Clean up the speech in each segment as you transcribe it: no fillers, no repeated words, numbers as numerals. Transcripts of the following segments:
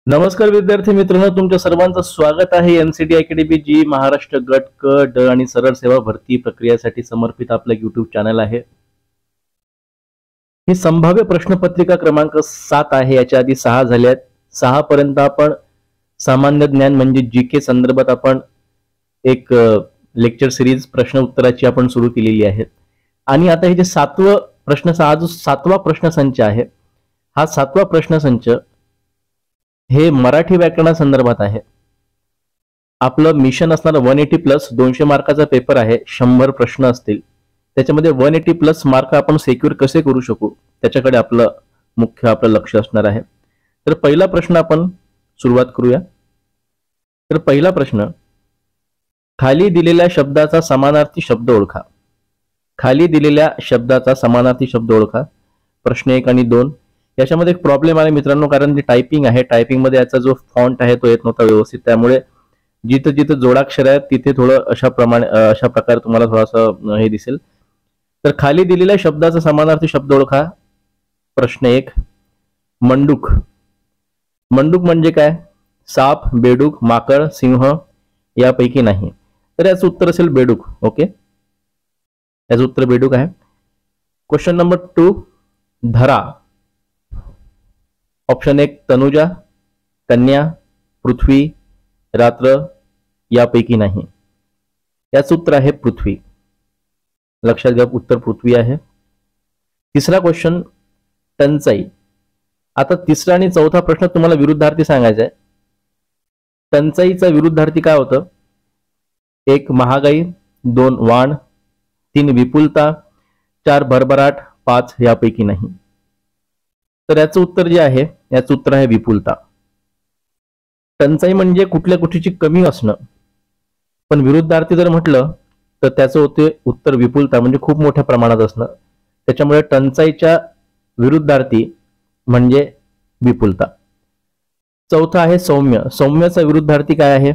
नमस्कार विद्यार्थी मित्रांनो, तुमच्या सर्वांचं स्वागत आहे एमसीडी अकॅडमी जी महाराष्ट्र गट क ड आणि सरळ सेवा भरती प्रक्रियेसाठी समर्पित आपलं युट्यूब चॅनल आहे. ही संभाव्य प्रश्नपत्रिका क्रमांक 7 आहे. याच्या आधी 6 झाल्यात. 6 पर्यंत आपण सामान्य ज्ञान म्हणजे जीके संदर्भात आपण एक लेक्चर सिरीज प्रश्न उत्तराची आपण सुरू केलेली आहे. आणि आता हे जे 7वा प्रश्न, हा जो 7वा प्रश्नसंच आहे, हा 7वा प्रश्नसंच हे मराठी व्याकरणासंदर्भात आहे. आपलं मिशन असणार 180 प्लस 200 मार्काचा पेपर आहे. 100 प्रश्न असतील. त्याच्यामध्ये 180 प्लस मार्क आपण सेक्युअर कसे करू शकू त्याच्याकडे आपलं लक्ष असणार आहे. तर पहिला प्रश्न आपण सुरुवात करूया. तर पहिला प्रश्न, खाली दिलेल्या शब्दाचा समानार्थी शब्द ओळखा. खाली दिलेल्या शब्दाचा समानार्थी शब्द ओळखा. प्रश्न 1 आणि 2. याच्यामध्ये एक प्रॉब्लेम आहे मित्रांनो, कारण जी टायपिंग आहे, टायपिंग मध्ये याचा जो फॉन्ट आहे तो येत नव्हता व्यवस्थित. त्यामुळे जिथं जिथं जोडाक्षर आहेत तिथे थोडं अशा प्रकारे तुम्हाला थोडासा हे दिसेल. तर खाली दिलेल्या शब्दाचा समानार्थी शब्द ओळखा. प्रश्न 1, मंडूक. मंडूक म्हणजे काय? साप, बेडूक, माकड, सिंह यापैकी नाही. तर याचं उत्तर असेल बेडूक. ओके, याचं उत्तर बेडूक आहे. क्वेश्चन नंबर 2, धरा. ऑप्शन 1 तनुजा, कन्या, पृथ्वी, रात्र यापैकी नाही. याचं उत्तर आहे पृथ्वी. लक्षात घ्या, उत्तर पृथ्वी आहे. तिसरा क्वेश्चन, टंचाई. आता तिसरा आणि चौथा प्रश्न तुम्हाला विरुद्धार्थी सांगायचा आहे. टंचाईचा विरुद्धार्थी काय होतं? 1 महागाई, 2 वाण, 3 विपुलता, 4 भरभराट, 5 यापैकी नाही. तर याचं उत्तर जे आहे, याचं उत्तर आहे विपुलता. टंचाई म्हणजे कुठल्या गोष्टीची कमी असणं, पण विरुद्धार्थी जर म्हटलं तर त्याचं होते उत्तर विपुलता, म्हणजे खूप मोठ्या प्रमाणात असणं. त्याच्यामुळे टंचाईच्या विरुद्धार्थी म्हणजे विपुलता. चौथा आहे सौम्य. सौम्याचा विरुद्धार्थी काय आहे?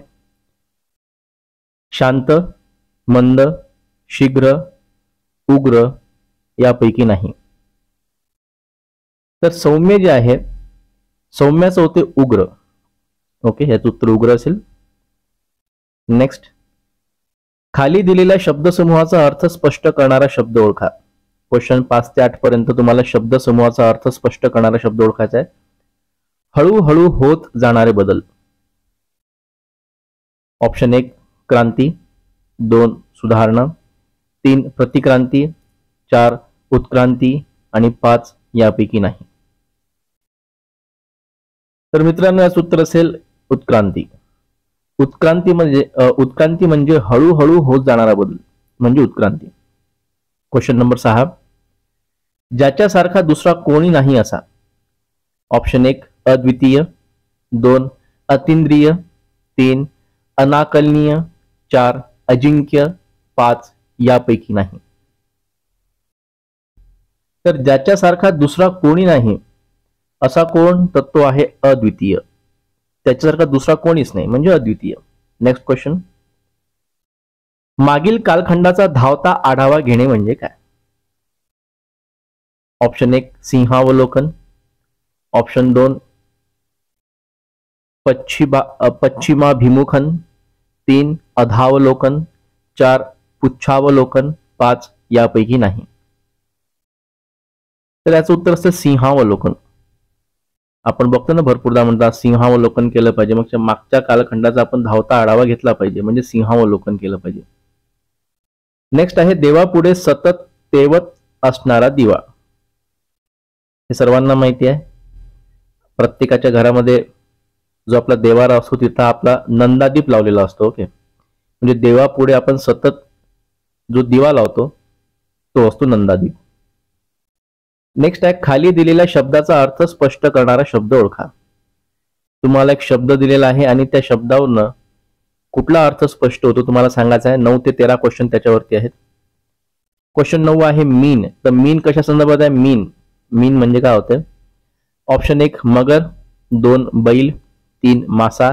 शांत, मंद, शीघ्र, उग्र यापैकी नाही. तर सौम्य जे आहे, सौम्याचं होते उग्र. ओके, याचं उत्तर उग्र असेल. नेक्स्ट, खाली दिलेल्या शब्दसमूहाचा अर्थ स्पष्ट करणारा शब्द ओळखा. क्वेश्चन 5 ते 8 पर्यंत तुम्हाला शब्दसमूहाचा अर्थ स्पष्ट करणारा शब्द ओळखायचा आहे. हळूहळू होत जाणारे बदल. ऑप्शन 1 क्रांती, 2 सुधारणा, 3 प्रतिक्रांती, 4 उत्क्रांती आणि 5 यापैकी नाही. तर मित्रांनो, याचं उत्तर असेल उत्क्रांती. उत्क्रांती म्हणजे हळूहळू होत जाणारा बदल म्हणजे उत्क्रांती. क्वेश्चन नंबर 6, ज्याच्यासारखा दुसरा कोणी नाही असा. ऑप्शन 1 अद्वितीय, 2 अतिंद्रिय, 3 अनाकलनीय, 4 अजिंक्य, 5 यापैकी नाही. तर ज्याच्यासारखा दुसरा कोणी नाही असा कोण? तर तो आहे अद्वितीय. त्याच्यासारखा दुसरा कोणीच नाही म्हणजे अद्वितीय. नेक्स्ट क्वेश्चन, मागील कालखंडाचा धावता आढावा घेणे म्हणजे काय? ऑप्शन 1 सिंहावलोकन, ऑप्शन 2 पश्चिमाभिमुखन, 3 अधावलोकन, 4 पुच्छावलोकन, 5 यापैकी नाही. तर याचं उत्तर असतं सिंहावलोकन. आपण बघतो ना, भरपूरदा म्हणतात सिंहावलोकन केलं पाहिजे, मग मागच्या कालखंडाचा आपण धावता आढावा घेतला पाहिजे, म्हणजे सिंहावलोकन केलं पाहिजे. नेक्स्ट आहे देवापुढे सतत तेवत असणारा दिवा. हे सर्वांना माहिती आहे. प्रत्येकाच्या घरामध्ये जो आपला देवारा असतो तिथं आपला नंदादीप लावलेला असतो. ओके, म्हणजे देवापुढे आपण सतत जो दिवा लावतो तो असतो नंदादीप. नेक्स्ट आहे खाली दिलेल्या शब्दाचा अर्थ स्पष्ट करणारा शब्द ओळखा. तुम्हाला एक शब्द दिलेला आहे आणि त्या शब्दावरनं कुठला अर्थ स्पष्ट होतो तुम्हाला सांगायचा आहे. 9 ते 13 क्वेश्चन त्याच्यावरती आहेत. क्वेश्चन 9 आहे मीन. तर मीन कशा संदर्भात आहे? मीन म्हणजे काय होते? ऑप्शन 1 मगर, 2 बैल, 3 मासा,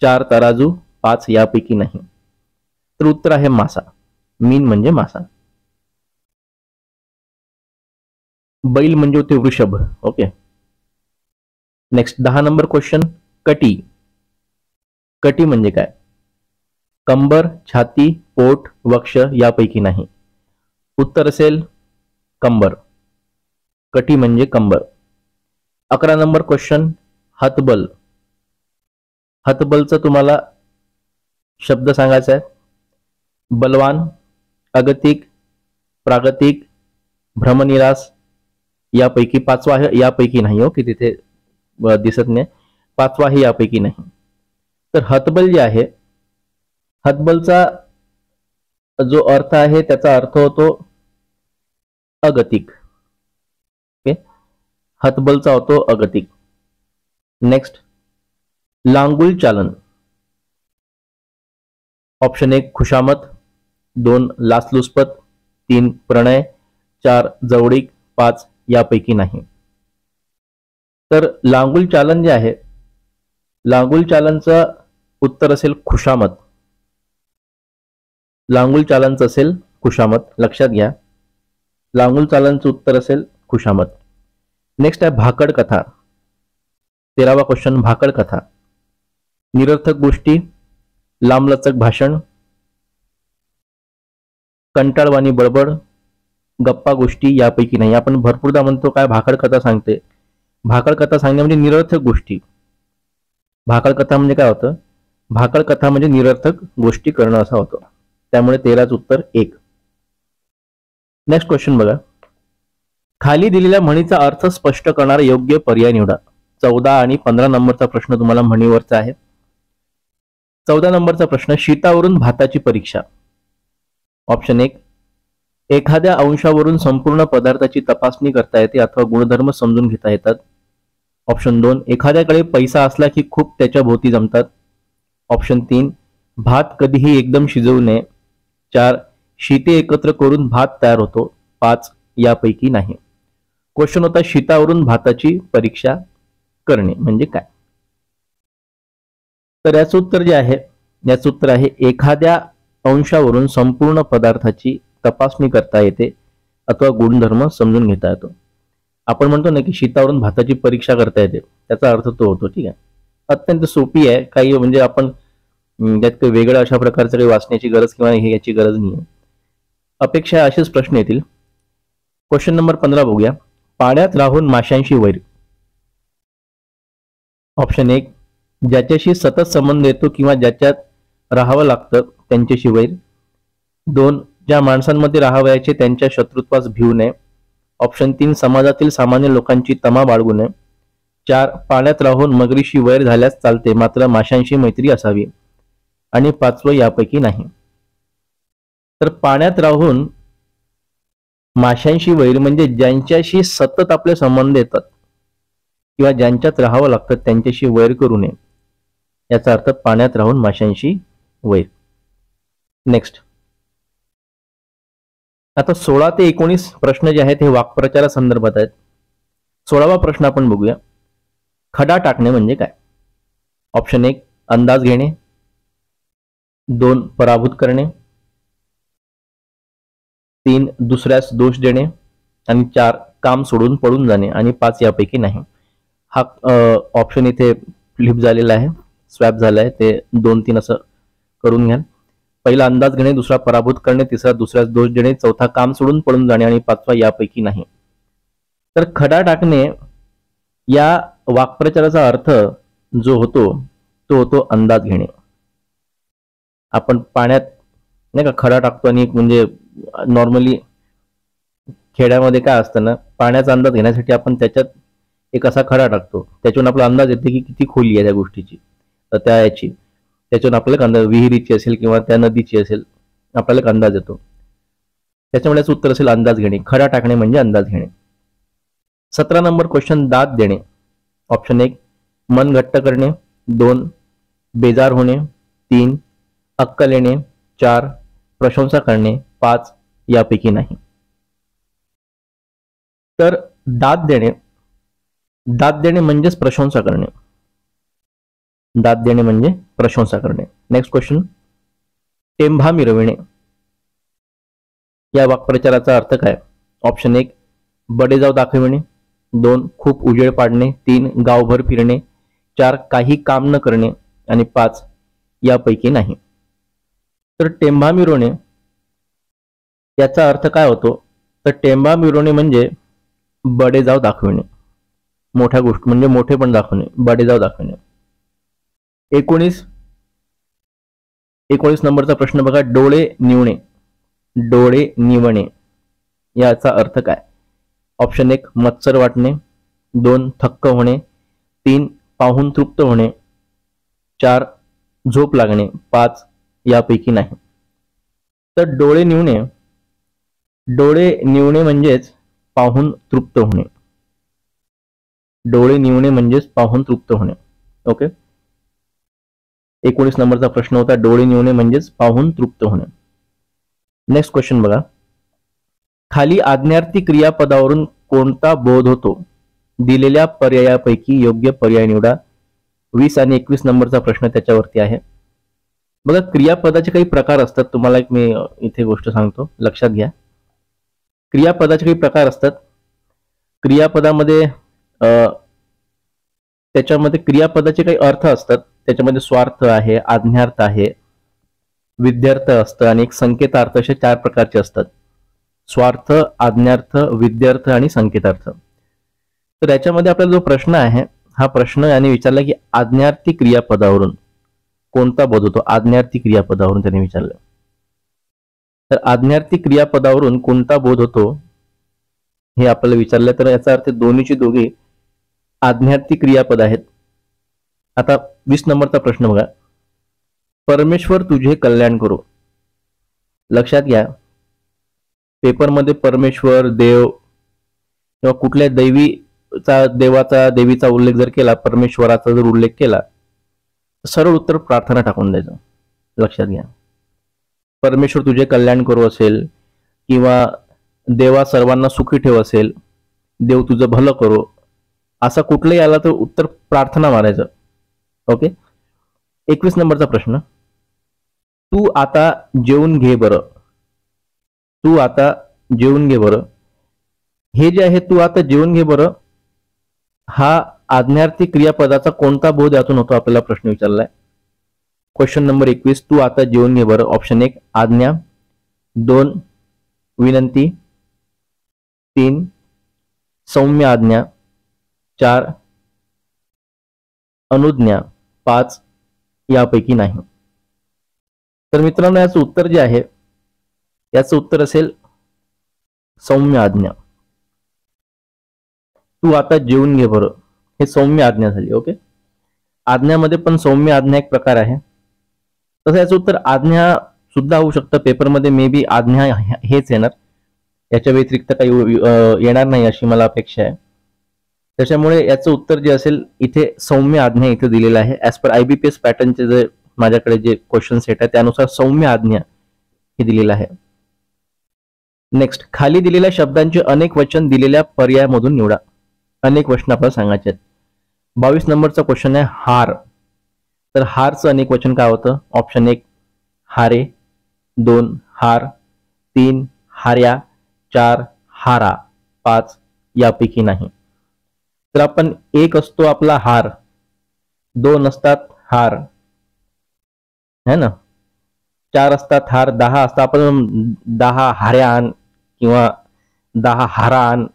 4 तराजू, 5 यापैकी नाही. तर उत्तर आहे मासा. मीन म्हणजे मासा. बैल म्हणजे होते वृषभ. ओके, नेक्स्ट 10 नंबर क्वेश्चन, कटी. कटी म्हणजे काय? कंबर, छाती, पोट, वक्ष यापैकी नाही. उत्तर असेल कंबर. कटी म्हणजे कंबर. 11 नंबर क्वेश्चन, हतबल. हतबलचा तुम्हाला शब्द सांगायचा आहे. बलवान, अगतिक, प्रागतिक, भ्रमनिरास यापैकी पाचवा आहे, यापैकी नाही हो, की तिथे दिसत नाही. पाचवा आहे यापैकी नाही. तर हतबल जे आहे, हतबलचा जो अर्थ आहे त्याचा अर्थ होतो अगतिक. ओके, हतबलचा होतो अगतिक. नेक्स्ट, लांगुल चालन. ऑप्शन 1 खुशामत, 2 लाचलुचपत, 3 प्रणय, 4 जवळीक, 5 यापैकी नाही. तर लांगुल चालन जे आहे, लांगुल चालनचं उत्तर असेल खुशामत. लांगुल चालनचं असेल खुशामत, लक्षात घ्या. लांगुल चालनचं उत्तर असेल खुशामत. नेक्स्ट आहे भाकड कथा. 13वा क्वेश्चन, भाकड कथा. निरर्थक गोष्टी, लांबलचक भाषण, कंटाळवाणी बडबड, गप्पा गोष्टी यापैकी नाही. आपण भरपूरदा म्हणतो काय भाकड कथा सांगते. भाकड कथा सांगणे म्हणजे निरर्थक गोष्टी. भाकड कथा म्हणजे काय होतं? भाकड कथा म्हणजे निरर्थक गोष्टी करणं असं होतं. त्यामुळे 13च उत्तर 1. नेक्स्ट क्वेश्चन बघा. खाली दिलेल्या म्हणीचा अर्थ स्पष्ट करणारा योग्य पर्याय निवडा. 14 आणि 15 नंबरचा प्रश्न तुम्हाला म्हणीवरचा आहे. 14 नंबरचा प्रश्न, शीतावरून भाताची परीक्षा. ऑप्शन 1 एखाद्या अंशावरून संपूर्ण पदार्थाची तपासणी करता येते अथवा गुणधर्म समजून घेता येतात. ऑप्शन 2 एखाद्याकडे पैसा असला की खूप त्याच्या भोवती जमतात. ऑप्शन 3 भात कधीही एकदम शिजवू नये. 4 शीते एकत्र करून भात तयार होतो. 5 यापैकी नाही. क्वेश्चन होता शीतावरून भाताची परीक्षा करणे म्हणजे काय? तर याचं उत्तर जे आहे, याचं उत्तर आहे एखाद्या अंशावरून संपूर्ण पदार्थाची तपासणी करता येते अथवा गुणधर्म समजून घेता येतो. आपण म्हणतो ना की शीतावरून भाताची परीक्षा करता येते, त्याचा अर्थ तो होतो. ठीक आहे, अत्यंत सोपी आहे. काही म्हणजे आपण त्यात काही वेगळ्या अशा प्रकारचं काही वाचण्याची गरज किंवा हे याची गरज नाही आहे. अपेक्षा असेच प्रश्न येतील. क्वेश्चन नंबर 15 बघूया. पाण्यात राहून माशांशी वैर. ऑप्शन 1 ज्याच्याशी सतत संबंध येतो किंवा ज्याच्यात राहावं लागतं त्यांच्याशी वैर. 2 ज्या माणसांमध्ये राहावयाचे त्यांच्या शत्रुत्वास भिवू नये. ऑप्शन 3 समाजातील सामान्य लोकांची तमा बाळगू नये. 4 पाण्यात राहून मगरीशी वैर झाल्यास चालते मात्र माशांशी मैत्री असावी. आणि 5वं यापैकी नाही. तर पाण्यात राहून माशांशी वैर म्हणजे ज्यांच्याशी सतत आपले संबंध येतात किंवा ज्यांच्यात राहावं लागतं त्यांच्याशी वैर करू नये, याचा अर्थ पाण्यात राहून माशांशी वैर. नेक्स्ट, आता 16 ते 19 प्रश्न जे आहेत हे वाक्प्रचारा संदर्भात आहेत. 16वा प्रश्न आपण बघूया. खडा टाकणे म्हणजे काय? ऑप्शन 1 अंदाज घेणे. 2 पराभूत करणे. 3 दुसऱ्यास दोष देणे. आणि 4 काम सोडून पळून जाणे. आणि 5 यापैकी नाही. हा ऑप्शन इथे फ्लिप झालेला आहे, स्वॅप झाला आहे. ते 2-3 असं करून घ्या. पहिला अंदाज घेणे, दुसरा पराभूत करणे, तिसरा दुसऱ्यास दोष देणे, चौथा काम सोडून पळून जाणे आणि 5वा यापैकी नाही. तर खडा टाकणे या वाक्प्रचाराचा अर्थ जो होतो तो होतो अंदाज घेणे. आपण पाण्यात नाही का खडा टाकतो आणि म्हणजे नॉर्मली खेड्यामध्ये काय असतं ना, पाण्याचा अंदाज घेण्यासाठी आपण त्याच्यात एक असा खडा टाकतो, त्याच्यावरून आपला अंदाज येते की किती खोली आहे त्या गोष्टीची, तर त्या याची त्याच्यावरून आपल्याला अंदाज, विहिरीची असेल किंवा त्या नदीची असेल, आपल्याला एक अंदाज येतो. त्याच्यामुळे याचं उत्तर असेल अंदाज घेणे. खडा टाकणे म्हणजे अंदाज घेणे. 17 नंबर क्वेश्चन, दाद देणे. ऑप्शन 1 मन घट्ट करणे. 2 बेजार होणे. 3 अक्कल येणे. 4 प्रशंसा करणे. 5 यापैकी नाही. तर दाद देणे, दाद देणे म्हणजेच प्रशंसा करणे. दाद देणे म्हणजे प्रशंसा करणे. नेक्स्ट क्वेश्चन, टेंभा मिरविणे. या वाक्प्रचाराचा अर्थ काय? ऑप्शन 1 बडेजाव दाखविणे. 2 खूप उजेड पाडणे. 3 गावभर फिरणे. 4 काही काम न करणे आणि 5 यापैकी नाही. तर टेंभा मिरवणे याचा अर्थ काय होतो? तर टेंभा मिरवणे म्हणजे बडेजाव दाखविणे, मोठ्या गोष्ट म्हणजे मोठेपण दाखवणे, बडेजाव दाखवणे. 19 नंबरचा प्रश्न बघा. डोळे निवणे. डोळे निवणे याचा अर्थ काय? ऑप्शन 1 मत्सर वाटणे, 2 थक्क होणे, 3 पाहून तृप्त होणे, 4 झोप लागणे, 5 यापैकी नाही. तर डोळे निवणे म्हणजेच पाहून तृप्त होणे. डोळे निवणे म्हणजेच पाहून तृप्त होणे. ओके, 19 नंबरचा प्रश्न होता डोळे निवणे म्हणजेच पाहून तृप्त होणे. नेक्स्ट क्वेश्चन बघा. खाली आज्ञार्थी क्रियापदावरून कोणता बोध होतो? दिलेल्या पर्यायापैकी योग्य पर्याय निवडा. 20 आणि 21 नंबरचा प्रश्न त्याच्यावरती आहे. बघा, क्रियापदाचे काही प्रकार असतात. तुम्हाला एक मी इथे गोष्ट सांगतो, लक्षात घ्या. क्रियापदाचे काही प्रकार असतात. क्रियापदामध्ये त्याच्यामध्ये क्रियापदाचे काही अर्थ असतात. त्याच्यामध्ये स्वार्थ आहे, आज्ञार्थ आहे, विद्यार्थ असतं आणि एक संकेतार्थ, असे 4 प्रकारचे असतात. स्वार्थ, आज्ञार्थ, विद्यार्थ आणि संकेतार्थ. तर याच्यामध्ये आपला जो प्रश्न आहे, हा प्रश्न याने विचारला की आज्ञार्थी क्रियापदावरून कोणता बोध होतो? आज्ञार्थी क्रियापदावरून त्याने विचारलं. तर आज्ञार्थी क्रियापदावरून कोणता बोध होतो हे आपल्याला विचारलं. तर याचा अर्थ दोन्हीची दोघे आज्ञार्थी क्रियापद आहेत. आता 20 नंबरचा प्रश्न बघा. परमेश्वर तुझे कल्याण करो. लक्षात घ्या, पेपरमध्ये परमेश्वर, देव किंवा कुठल्या देवीचा उल्लेख जर केला, परमेश्वराचा जर उल्लेख केला, सरळ उत्तर प्रार्थना टाकून द्यायचं. लक्षात घ्या, परमेश्वर तुझे कल्याण करो असेल किंवा देवा सर्वांना सुखी ठेव असेल, देव तुझं भलं करो, असा कुठलंही आला तर उत्तर प्रार्थना मारायचं. ओके, 21 नंबरचा प्रश्न. तू आता जेवून घे बरं. तू आता जेवून घे बरं. हे जे आहे तू आता जेवून घे बरं, हा आज्ञार्थी क्रियापदाचा कोणता बोध यातून होतो आपल्याला प्रश्न विचारलाय. Question number 21. तू आता जेवून घे बरं. ऑप्शन 1 आज्ञा, 2 विनंती, 3 सौम्य आज्ञा, 4 अनुज्ञा, 5 यापैकी नाही. तर मित्रांनो, याचं उत्तर जे आहे, याचं उत्तर असेल सौम्य आज्ञा. तू आता जेवून घे बरं, हे सौम्य आज्ञा झाली. ओके, आज्ञामध्ये पण सौम्य आज्ञा एक प्रकार आहे. तसं याचं उत्तर आज्ञा सुद्धा होऊ शकतं. पेपरमध्ये मे बी आज्ञा हेच येणार, याच्या व्यतिरिक्त काही येणार नाही अशी मला अपेक्षा आहे. त्याच्यामुळे याचं उत्तर जे असेल इथे सौम्य आज्ञा इथे दिलेलं आहे. ऍज पर IBPS पॅटर्नचे जे माझ्याकडे जे क्वेश्चन सेट आहे त्यानुसार सौम्य आज्ञा हे दिलेलं आहे. नेक्स्ट, खाली दिलेल्या शब्दांचे अनेक वचन दिलेल्या पर्यायामधून निवडा. अनेक वचन आपल्याला सांगायचे आहेत. 22 नंबरचा क्वेश्चन आहे हार. तर हारचं अनेक वचन काय होतं? ऑप्शन 1 हारे, 2 हार, 3 हार्या, 4 हारा, 5 यापैकी नाही. तर आपण 1 असतो आपला हार, 2 असतात हार है ना, 4 असतात हार, 10 असतात. आपण 10 हार्या आण किंवा 10 हारा आण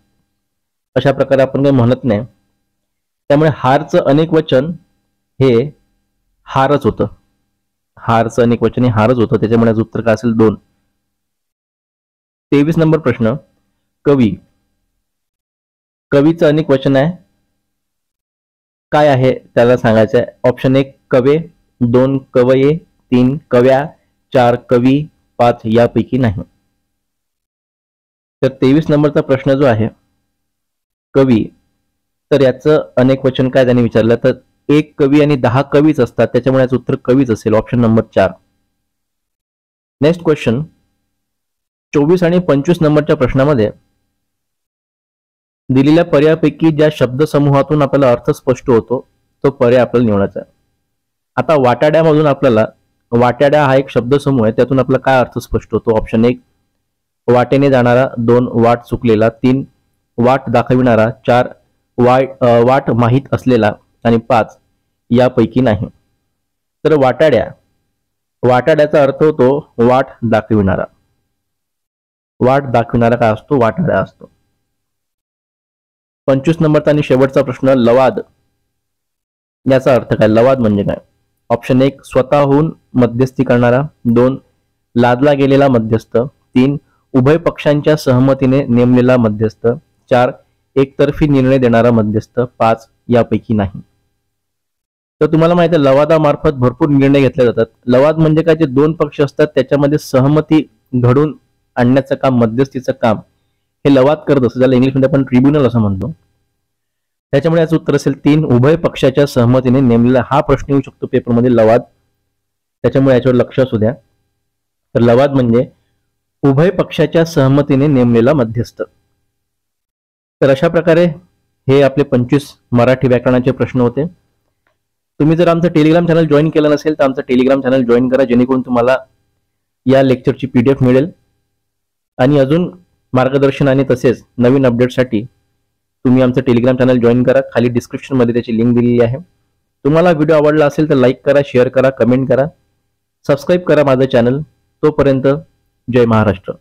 अशा प्रकारे आपण काही म्हणत नाही. त्यामुळे हारचं अनेक वचन हे हारच होतं. हारचं अनेक वचन हे हारच होतं. त्याच्यामुळे उत्तर काय असेल? 2. 23 नंबर प्रश्न. कवी. कवीचं अनेक वचन आहे, काय आहे त्याला सांगायचं आहे. ऑप्शन 1 कवे, 2 कवये, 3 कव्या, 4 कवी, 5 यापैकी नाही. तर 23 नंबरचा प्रश्न जो आहे कवी, तर याचं अनेक वचन काय त्यांनी विचारलं, तर 1 कवी आणि 10 कवीच असतात. त्याच्यामुळे याचं उत्तर कवीच असेल. Option number 4. नेक्स्ट क्वेश्चन 24 आणि 25 नंबरच्या प्रश्नामध्ये दिलेल्या पर्यायापैकी ज्या शब्दसमूहातून आपल्याला अर्थ स्पष्ट होतो तो पर्याय आपल्याला निवडायचा आहे. आता वाटाड्यामधून आपल्याला, वाटाड्या हा एक शब्दसमूह आहे, त्यातून आपल्याला काय अर्थ स्पष्ट होतो? ऑप्शन 1 वाटेने जाणारा, 2 वाट चुकलेला, 3 वाट दाखविणारा, 4 वाट माहीत असलेला आणि 5 यापैकी नाही. तर वाटाड्याचा अर्थ होतो वाट दाखविणारा. वाट दाखविणारा काय असतो? वाटाडा असतो. 25 नंबरचा आणि शेवटचा प्रश्न, लवाद याचा अर्थ काय? लवाद म्हणजे काय? ऑप्शन 1 स्वतःहून मध्यस्थी करणारा, 2 लादला गेलेला मध्यस्थ, 3 उभय पक्षांच्या सहमतीने नेमलेला मध्यस्थ, 4 एकतर्फी निर्णय देणारा मध्यस्थ, 5 यापैकी नाही. तर तुम्हाला माहिती आहे लवादामार्फत भरपूर निर्णय घेतले जातात. लवाद म्हणजे काय? जे दोन पक्ष असतात त्याच्यामध्ये सहमती घडून आणण्याचं काम, मध्यस्थीचं काम हे लवाद करत असतं. ज्याला इंग्लिशमध्ये आपण ट्रिब्युनल असं म्हणतो. त्याच्यामुळे याचं उत्तर असेल 3 उभय पक्षाच्या सहमतीने नेमलेला. हा प्रश्न येऊ शकतो पेपरमध्ये, लवाद. त्याच्यामुळे याच्यावर लक्ष असू द्या. तर लवाद म्हणजे उभय पक्षाच्या सहमतीने नेमलेला मध्यस्थ. तर अशा प्रकारे हे आपले 25 मराठी व्याकरणाचे प्रश्न होते. तुम्ही जर आमचं टेलिग्राम चॅनल जॉईन केलं नसेल तर आमचं टेलिग्राम चॅनल जॉईन करा, जेणेकरून तुम्हाला या लेक्चरची PDF मिळेल. आणि अजून मार्गदर्शन आणि तसेच नवीन अपडेटसाठी तुम्ही आमचं टेलिग्राम चॅनल जॉईन करा. खाली डिस्क्रिप्शनमध्ये त्याची लिंक दिलेली आहे. तुम्हाला व्हिडिओ आवडला असेल तर लाईक करा, शेअर करा, कमेंट करा, सबस्क्राईब करा माझं चॅनल. तोपर्यंत जय महाराष्ट्र.